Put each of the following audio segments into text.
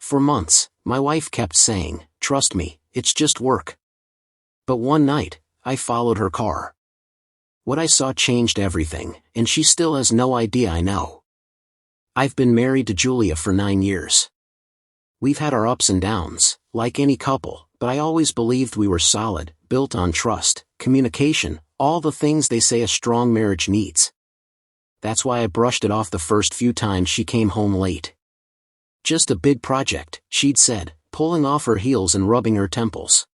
For months, my wife kept saying, "Trust me, it's just work." But one night, I followed her car. What I saw changed everything, and she still has no idea I know. I've been married to Julia for 9 years. We've had our ups and downs, like any couple, but I always believed we were solid, built on trust, communication, all the things they say a strong marriage needs. That's why I brushed it off the first few times she came home late. "Just a big project," she'd said, pulling off her heels and rubbing her temples.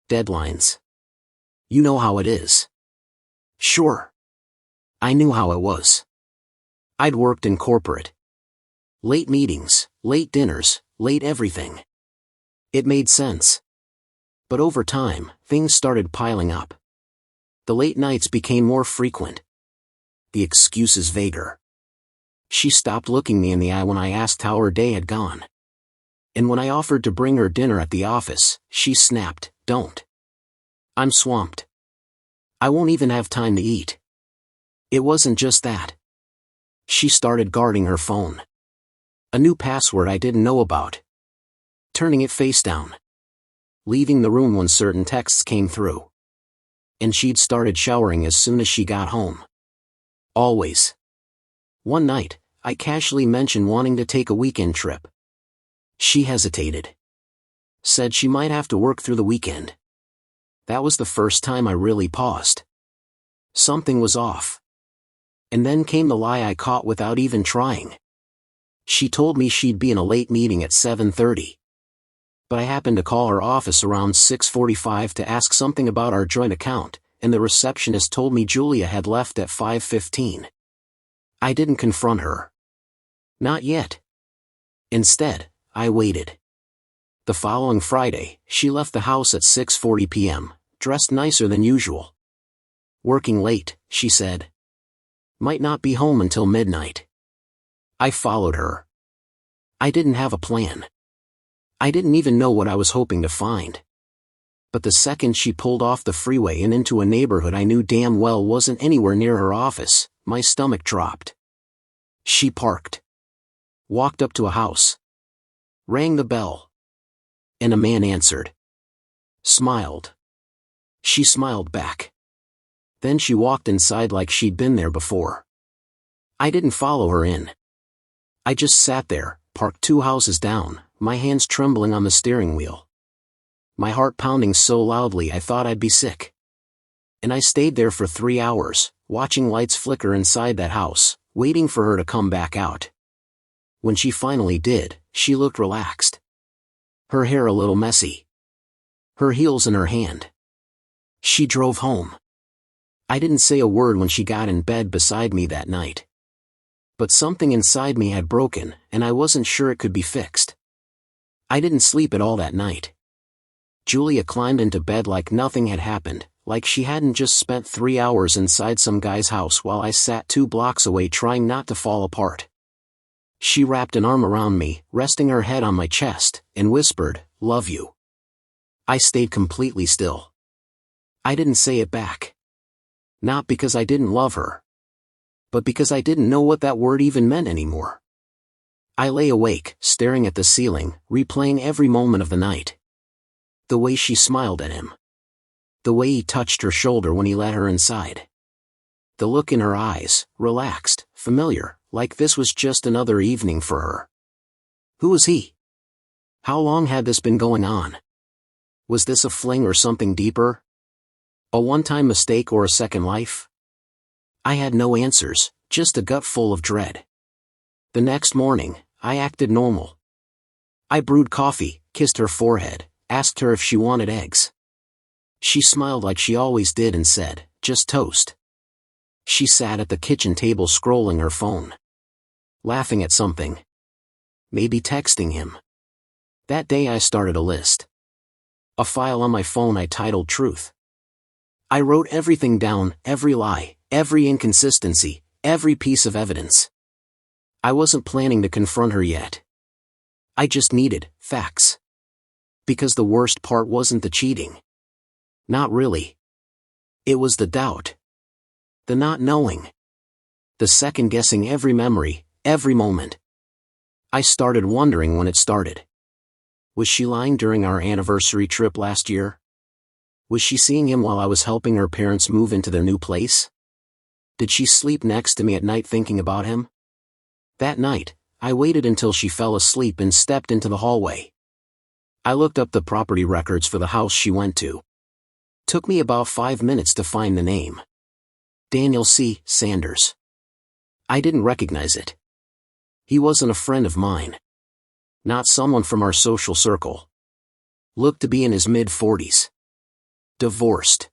"Deadlines. You know how it is." Sure. I knew how it was. I'd worked in corporate. Late meetings, late dinners, late everything. It made sense. But over time, things started piling up. The late nights became more frequent. The excuses vaguer. She stopped looking me in the eye when I asked how her day had gone. And when I offered to bring her dinner at the office, she snapped, "Don't. I'm swamped. I won't even have time to eat." It wasn't just that. She started guarding her phone. A new password I didn't know about. Turning it face down. Leaving the room when certain texts came through. And she'd started showering as soon as she got home. Always. One night, I casually mentioned wanting to take a weekend trip. She hesitated. Said she might have to work through the weekend. That was the first time I really paused. Something was off. And then came the lie I caught without even trying. She told me she'd be in a late meeting at 7:30. But I happened to call her office around 6:45 to ask something about our joint account, and the receptionist told me Julia had left at 5:15. I didn't confront her. Not yet. Instead, I waited. The following Friday, she left the house at 6:40 p.m., dressed nicer than usual. "Working late," she said. "Might not be home until midnight." I followed her. I didn't have a plan. I didn't even know what I was hoping to find. But the second she pulled off the freeway and into a neighborhood I knew damn well wasn't anywhere near her office, my stomach dropped. She parked. Walked up to a house. Rang the bell. And a man answered. Smiled. She smiled back. Then she walked inside like she'd been there before. I didn't follow her in. I just sat there, parked 2 houses down, my hands trembling on the steering wheel. My heart pounding so loudly I thought I'd be sick. And I stayed there for 3 hours, watching lights flicker inside that house, waiting for her to come back out. When she finally did, she looked relaxed. Her hair a little messy. Her heels in her hand. She drove home. I didn't say a word when she got in bed beside me that night. But something inside me had broken, and I wasn't sure it could be fixed. I didn't sleep at all that night. Julia climbed into bed like nothing had happened, like she hadn't just spent 3 hours inside some guy's house while I sat 2 blocks away trying not to fall apart. She wrapped an arm around me, resting her head on my chest, and whispered, "Love you." I stayed completely still. I didn't say it back. Not because I didn't love her, but because I didn't know what that word even meant anymore. I lay awake, staring at the ceiling, replaying every moment of the night. The way she smiled at him. The way he touched her shoulder when he let her inside. The look in her eyes, relaxed, familiar, like this was just another evening for her. Who was he? How long had this been going on? Was this a fling or something deeper? A one-time mistake or a second life? I had no answers, just a gut full of dread. The next morning, I acted normal. I brewed coffee, kissed her forehead, asked her if she wanted eggs. She smiled like she always did and said, "Just toast." She sat at the kitchen table scrolling her phone. Laughing at something. Maybe texting him. That day I started a list. A file on my phone I titled Truth. I wrote everything down, every lie, every inconsistency, every piece of evidence. I wasn't planning to confront her yet. I just needed facts. Because the worst part wasn't the cheating. Not really. It was the doubt. The not knowing. The second guessing every memory, every moment. I started wondering when it started. Was she lying during our anniversary trip last year? Was she seeing him while I was helping her parents move into their new place? Did she sleep next to me at night thinking about him? That night, I waited until she fell asleep and stepped into the hallway. I looked up the property records for the house she went to. Took me about 5 minutes to find the name. Daniel C. Sanders. I didn't recognize it. He wasn't a friend of mine. Not someone from our social circle. Looked to be in his mid-40s. Divorced.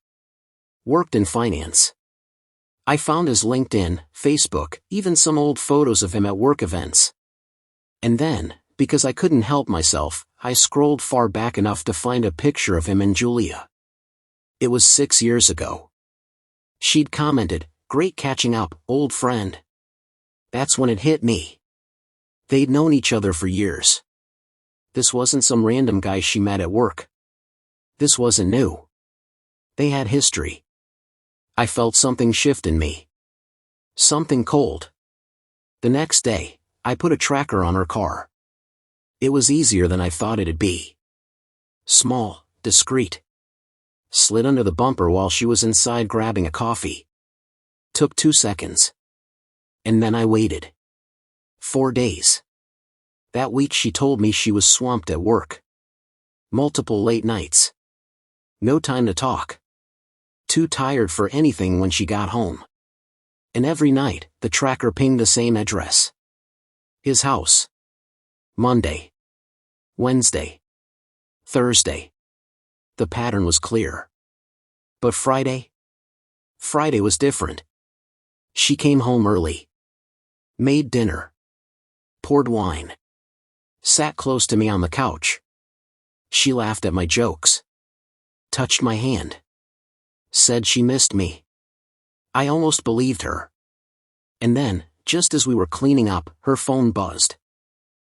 Worked in finance. I found his LinkedIn, Facebook, even some old photos of him at work events. And then, because I couldn't help myself, I scrolled far back enough to find a picture of him and Julia. It was 6 years ago. She'd commented, "Great catching up, old friend." That's when it hit me. They'd known each other for years. This wasn't some random guy she met at work. This wasn't new. They had history. I felt something shift in me. Something cold. The next day, I put a tracker on her car. It was easier than I thought it'd be. Small, discreet. Slid under the bumper while she was inside grabbing a coffee. Took 2 seconds. And then I waited. 4 days. That week she told me she was swamped at work. Multiple late nights. No time to talk. Too tired for anything when she got home. And every night, the tracker pinged the same address. His house. Monday. Wednesday. Thursday. The pattern was clear. But Friday? Friday was different. She came home early. Made dinner. Poured wine. Sat close to me on the couch. She laughed at my jokes. Touched my hand. Said she missed me. I almost believed her. And then, just as we were cleaning up, her phone buzzed.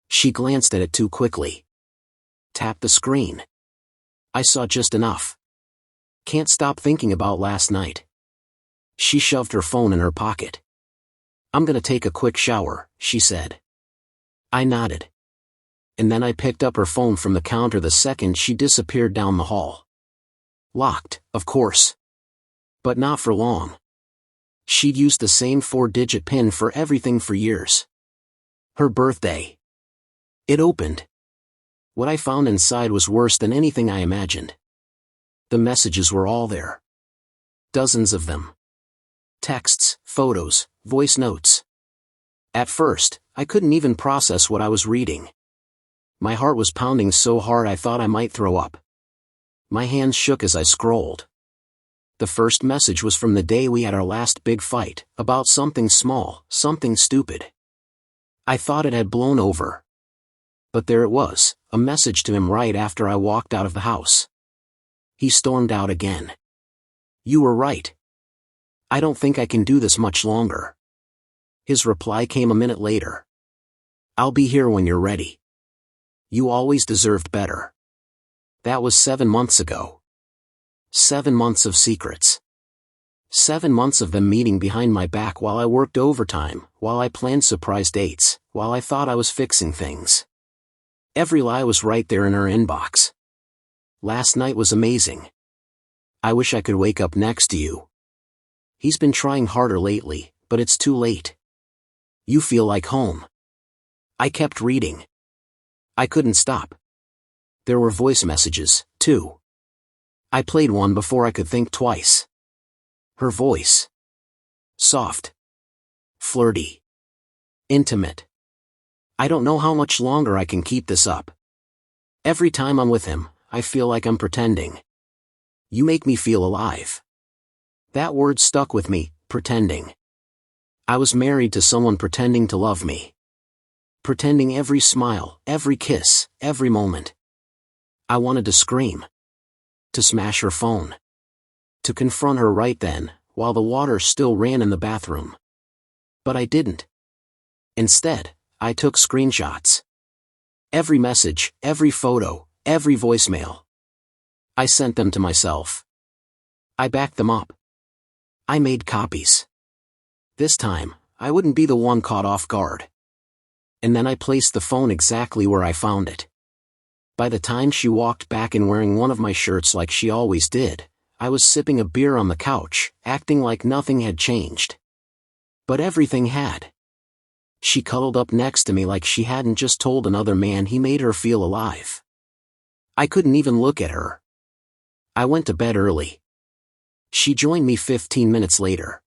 She glanced at it too quickly. Tapped the screen. I saw just enough. Can't stop thinking about last night. She shoved her phone in her pocket. "I'm gonna take a quick shower," she said. I nodded. And then I picked up her phone from the counter the second she disappeared down the hall. Locked, of course. But not for long. She'd used the same 4-digit PIN for everything for years. Her birthday. It opened. What I found inside was worse than anything I imagined. The messages were all there. Dozens of them. Texts, photos, voice notes. At first, I couldn't even process what I was reading. My heart was pounding so hard I thought I might throw up. My hands shook as I scrolled. The first message was from the day we had our last big fight, about something small, something stupid. I thought it had blown over. But there it was, a message to him right after I walked out of the house. He stormed out again. "You were right. I don't think I can do this much longer." His reply came a minute later. "I'll be here when you're ready. You always deserved better." That was 7 months ago. 7 months of secrets. 7 months of them meeting behind my back while I worked overtime, while I planned surprise dates, while I thought I was fixing things. Every lie was right there in her inbox. Last night was amazing. I wish I could wake up next to you. He's been trying harder lately, but it's too late. You feel like home. I kept reading. I couldn't stop. There were voice messages, too. I played one before I could think twice. Her voice. Soft. Flirty. Intimate. I don't know how much longer I can keep this up. Every time I'm with him, I feel like I'm pretending. You make me feel alive. That word stuck with me, pretending. I was married to someone pretending to love me. Pretending every smile, every kiss, every moment. I wanted to scream. To smash her phone. To confront her right then, while the water still ran in the bathroom. But I didn't. Instead, I took screenshots. Every message, every photo, every voicemail. I sent them to myself. I backed them up. I made copies. This time, I wouldn't be the one caught off guard. And then I placed the phone exactly where I found it. By the time she walked back in wearing one of my shirts like she always did, I was sipping a beer on the couch, acting like nothing had changed. But everything had. She cuddled up next to me like she hadn't just told another man he made her feel alive. I couldn't even look at her. I went to bed early. She joined me 15 minutes later.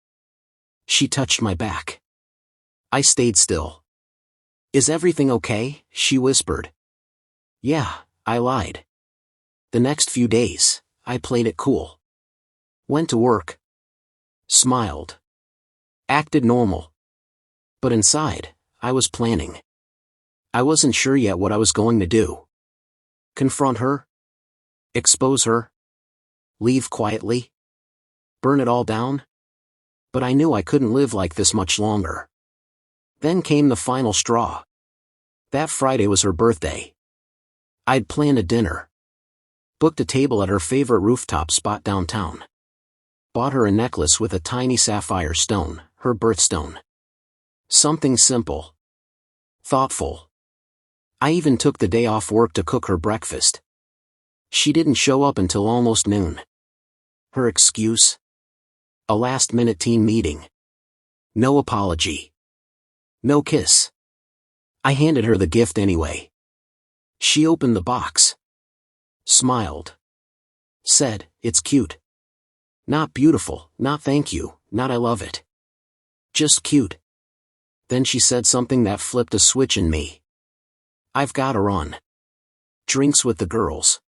She touched my back. I stayed still. "Is everything okay?" she whispered. "Yeah," I lied. The next few days, I played it cool. Went to work. Smiled. Acted normal. But inside, I was planning. I wasn't sure yet what I was going to do. Confront her? Expose her? Leave quietly? Burn it all down? But I knew I couldn't live like this much longer. Then came the final straw. That Friday was her birthday. I'd planned a dinner. Booked a table at her favorite rooftop spot downtown. Bought her a necklace with a tiny sapphire stone, her birthstone. Something simple. Thoughtful. I even took the day off work to cook her breakfast. She didn't show up until almost noon. Her excuse? A last-minute team meeting. No apology. No kiss. I handed her the gift anyway. She opened the box. Smiled. Said, "It's cute. Not beautiful, not thank you, not I love it. Just cute." Then she said something that flipped a switch in me. "I've gotta run. Drinks with the girls.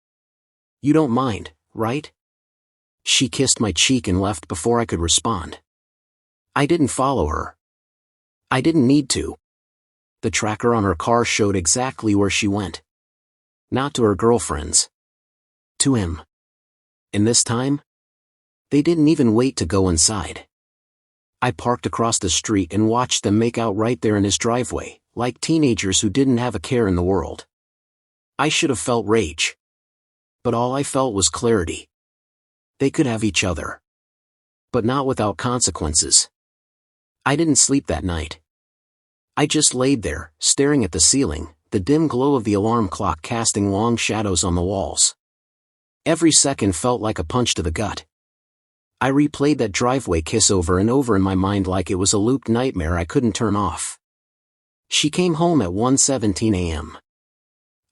You don't mind, right?" She kissed my cheek and left before I could respond. I didn't follow her. I didn't need to. The tracker on her car showed exactly where she went. Not to her girlfriends. To him. And this time? They didn't even wait to go inside. I parked across the street and watched them make out right there in his driveway, like teenagers who didn't have a care in the world. I should have felt rage. But all I felt was clarity. They could have each other. But not without consequences. I didn't sleep that night. I just laid there, staring at the ceiling, the dim glow of the alarm clock casting long shadows on the walls. Every second felt like a punch to the gut. I replayed that driveway kiss over and over in my mind like it was a looped nightmare I couldn't turn off. She came home at 1:17 a.m.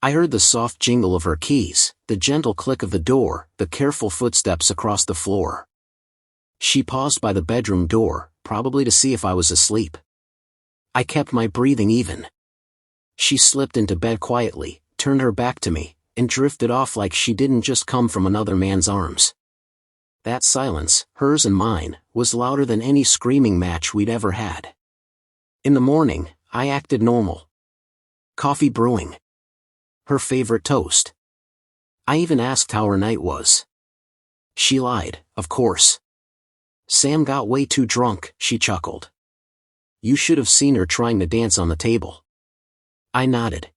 I heard the soft jingle of her keys, the gentle click of the door, the careful footsteps across the floor. She paused by the bedroom door, probably to see if I was asleep. I kept my breathing even. She slipped into bed quietly, turned her back to me, and drifted off like she didn't just come from another man's arms. That silence, hers and mine, was louder than any screaming match we'd ever had. In the morning, I acted normal. Coffee brewing. Her favorite toast. I even asked how her night was. She lied, of course. "Sam got way too drunk," she chuckled. "You should have seen her trying to dance on the table." I nodded.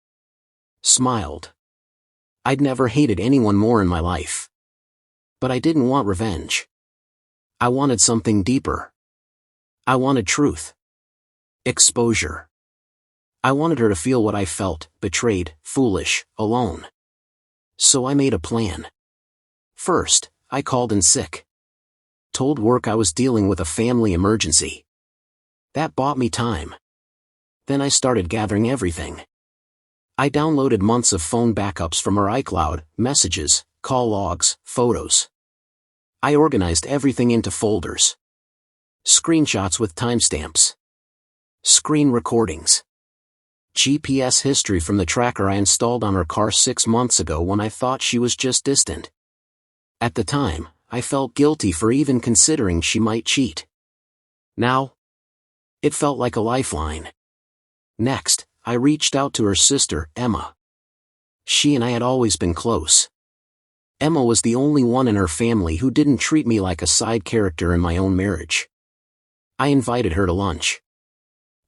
Smiled. I'd never hated anyone more in my life. But I didn't want revenge. I wanted something deeper. I wanted truth. Exposure. I wanted her to feel what I felt, betrayed, foolish, alone. So I made a plan. First, I called in sick. Told work I was dealing with a family emergency. That bought me time. Then I started gathering everything. I downloaded months of phone backups from her iCloud, messages, call logs, photos. I organized everything into folders. Screenshots with timestamps. Screen recordings. GPS history from the tracker I installed on her car 6 months ago when I thought she was just distant. At the time, I felt guilty for even considering she might cheat. Now, it felt like a lifeline. Next, I reached out to her sister, Emma. She and I had always been close. Emma was the only one in her family who didn't treat me like a side character in my own marriage. I invited her to lunch.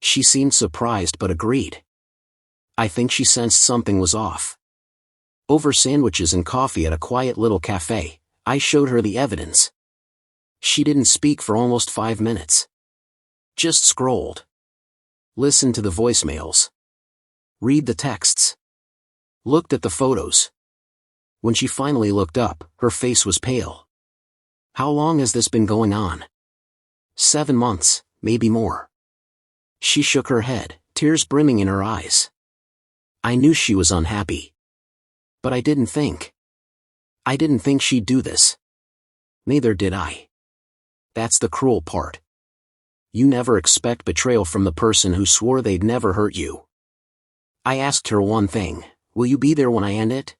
She seemed surprised but agreed. I think she sensed something was off. Over sandwiches and coffee at a quiet little cafe, I showed her the evidence. She didn't speak for almost 5 minutes. Just scrolled. Listened to the voicemails. Read the texts. Looked at the photos. When she finally looked up, her face was pale. "How long has this been going on?" 7 months, maybe more. She shook her head, tears brimming in her eyes. I knew she was unhappy. But I didn't think she'd do this. Neither did I. That's the cruel part. You never expect betrayal from the person who swore they'd never hurt you. I asked her one thing: will you be there when I end it?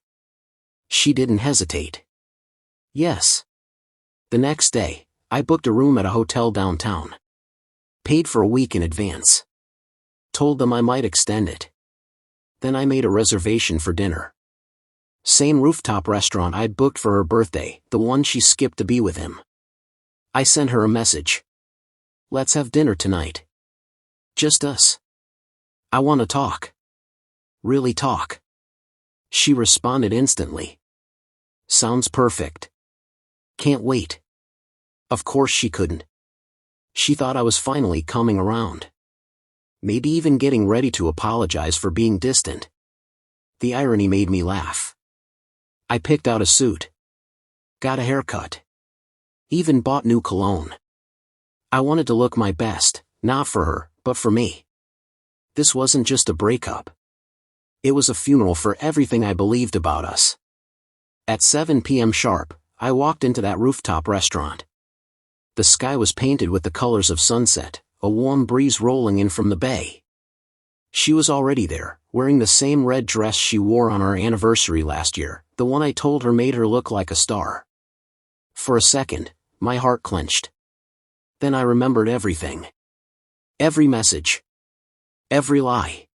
She didn't hesitate. Yes. The next day, I booked a room at a hotel downtown. Paid for a week in advance. Told them I might extend it. Then I made a reservation for dinner. Same rooftop restaurant I'd booked for her birthday, the one she skipped to be with him. I sent her a message. "Let's have dinner tonight. Just us. I want to talk. Really talk." She responded instantly. "Sounds perfect. Can't wait." Of course she couldn't. She thought I was finally coming around. Maybe even getting ready to apologize for being distant. The irony made me laugh. I picked out a suit. Got a haircut. Even bought new cologne. I wanted to look my best, not for her, but for me. This wasn't just a breakup. It was a funeral for everything I believed about us. At 7 p.m. sharp, I walked into that rooftop restaurant. The sky was painted with the colors of sunset, a warm breeze rolling in from the bay. She was already there, wearing the same red dress she wore on our anniversary last year, the one I told her made her look like a star. For a second, my heart clenched. Then I remembered everything. Every message. Every lie.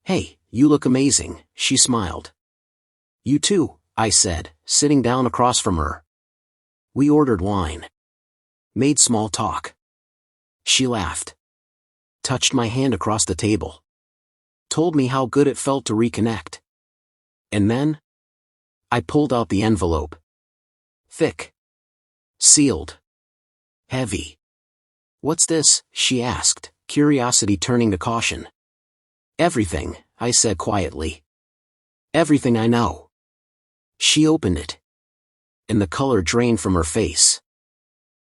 "Hey, you look amazing," she smiled. "You too," I said, sitting down across from her. We ordered wine. Made small talk. She laughed. Touched my hand across the table. Told me how good it felt to reconnect. And then? I pulled out the envelope. Thick. Sealed. Heavy. "What's this?" she asked, curiosity turning to caution. "Everything," I said quietly. "Everything I know." She opened it. And the color drained from her face.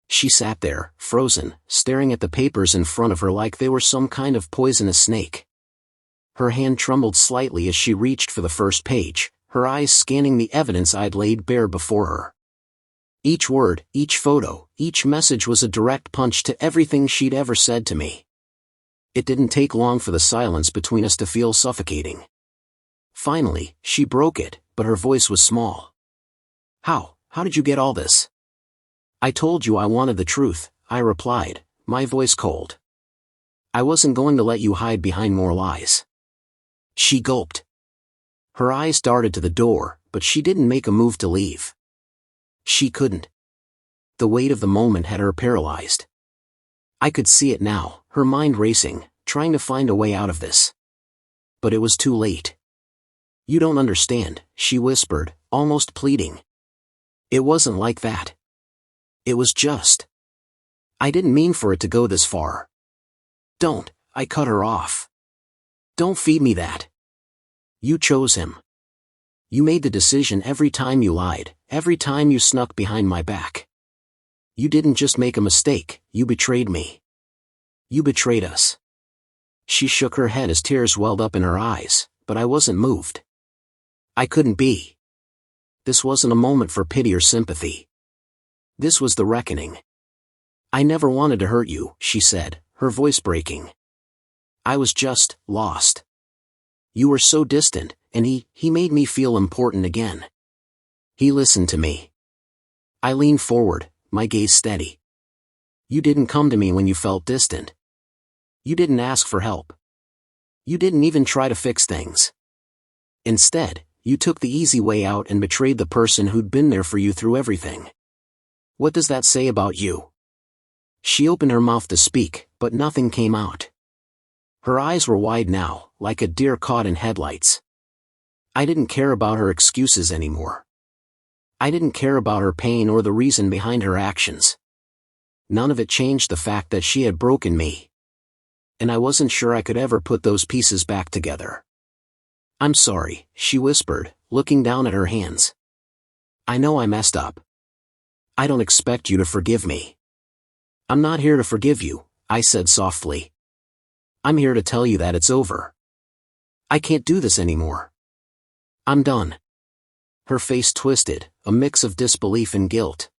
She sat there, frozen, staring at the papers in front of her like they were some kind of poisonous snake. Her hand trembled slightly as she reached for the first page, her eyes scanning the evidence I'd laid bare before her. Each word, each photo, each message was a direct punch to everything she'd ever said to me. It didn't take long for the silence between us to feel suffocating. Finally, she broke it, but her voice was small. How did you get all this?" "I told you I wanted the truth," I replied, my voice cold. "I wasn't going to let you hide behind more lies." She gulped. Her eyes darted to the door, but she didn't make a move to leave. She couldn't. The weight of the moment had her paralyzed. I could see it now, her mind racing, trying to find a way out of this. But it was too late. "You don't understand," she whispered, almost pleading. "It wasn't like that. It was just. I didn't mean for it to go this far." "Don't," I cut her off. "Don't feed me that. You chose him. You made the decision every time you lied, every time you snuck behind my back. You didn't just make a mistake, you betrayed me. You betrayed us." She shook her head as tears welled up in her eyes, but I wasn't moved. I couldn't be. This wasn't a moment for pity or sympathy. This was the reckoning. "I never wanted to hurt you," she said, her voice breaking. "I was just lost. You were so distant, and he made me feel important again. He listened to me." I leaned forward, my gaze steady. "You didn't come to me when you felt distant. You didn't ask for help. You didn't even try to fix things. Instead, you took the easy way out and betrayed the person who'd been there for you through everything. What does that say about you?" She opened her mouth to speak, but nothing came out. Her eyes were wide now, like a deer caught in headlights. I didn't care about her excuses anymore. I didn't care about her pain or the reason behind her actions. None of it changed the fact that she had broken me. And I wasn't sure I could ever put those pieces back together. "I'm sorry," she whispered, looking down at her hands. I know I messed up. I don't expect you to forgive me. I'm not here to forgive you, I said softly. I'm here to tell you that it's over. I can't do this anymore. I'm done. Her face twisted, a mix of disbelief and guilt.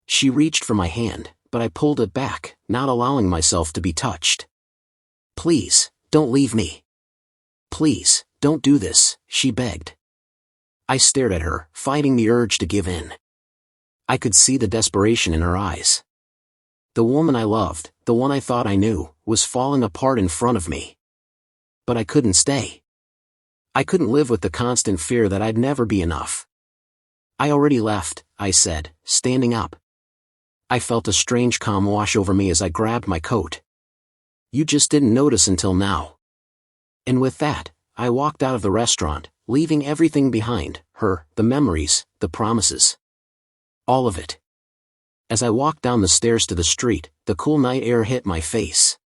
She reached for my hand, but I pulled it back, not allowing myself to be touched. Please, don't leave me. Please, don't do this, she begged. I stared at her, fighting the urge to give in. I could see the desperation in her eyes. The woman I loved, the one I thought I knew, was falling apart in front of me. But I couldn't stay. I couldn't live with the constant fear that I'd never be enough. I already left, I said, standing up. I felt a strange calm wash over me as I grabbed my coat. You just didn't notice until now. And with that, I walked out of the restaurant, leaving everything behind, her, the memories, the promises. All of it. As I walked down the stairs to the street, the cool night air hit my face.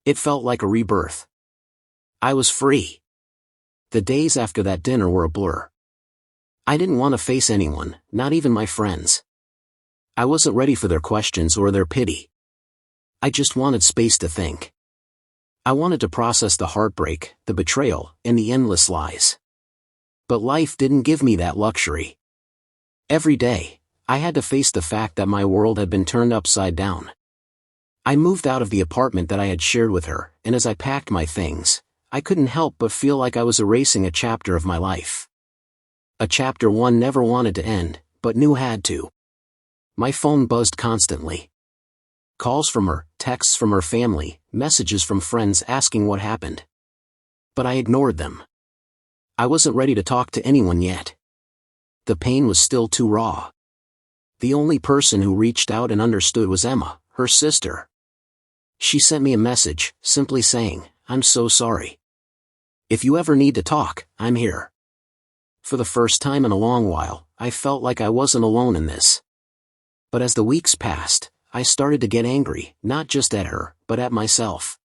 It felt like a rebirth. I was free. The days after that dinner were a blur. I didn't want to face anyone, not even my friends. I wasn't ready for their questions or their pity. I just wanted space to think. I wanted to process the heartbreak, the betrayal, and the endless lies. But life didn't give me that luxury. Every day, I had to face the fact that my world had been turned upside down. I moved out of the apartment that I had shared with her, and as I packed my things, I couldn't help but feel like I was erasing a chapter of my life. A chapter one never wanted to end, but knew had to. My phone buzzed constantly. Calls from her, texts from her family, messages from friends asking what happened. But I ignored them. I wasn't ready to talk to anyone yet. The pain was still too raw. The only person who reached out and understood was Emma, her sister. She sent me a message, simply saying, "I'm so sorry. If you ever need to talk, I'm here." For the first time in a long while, I felt like I wasn't alone in this. But as the weeks passed, I started to get angry, not just at her, but at myself.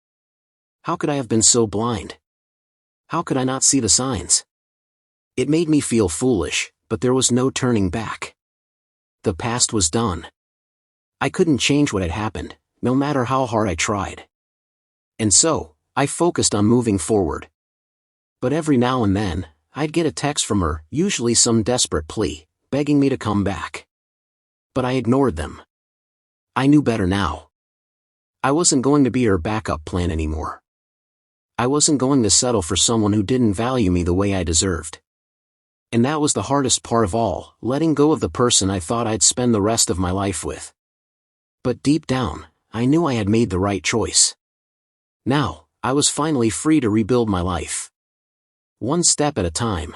How could I have been so blind? How could I not see the signs? It made me feel foolish, but there was no turning back. The past was done. I couldn't change what had happened, no matter how hard I tried. And so, I focused on moving forward. But every now and then, I'd get a text from her, usually some desperate plea, begging me to come back. But I ignored them. I knew better now. I wasn't going to be her backup plan anymore. I wasn't going to settle for someone who didn't value me the way I deserved. And that was the hardest part of all, letting go of the person I thought I'd spend the rest of my life with. But deep down, I knew I had made the right choice. Now, I was finally free to rebuild my life. One step at a time.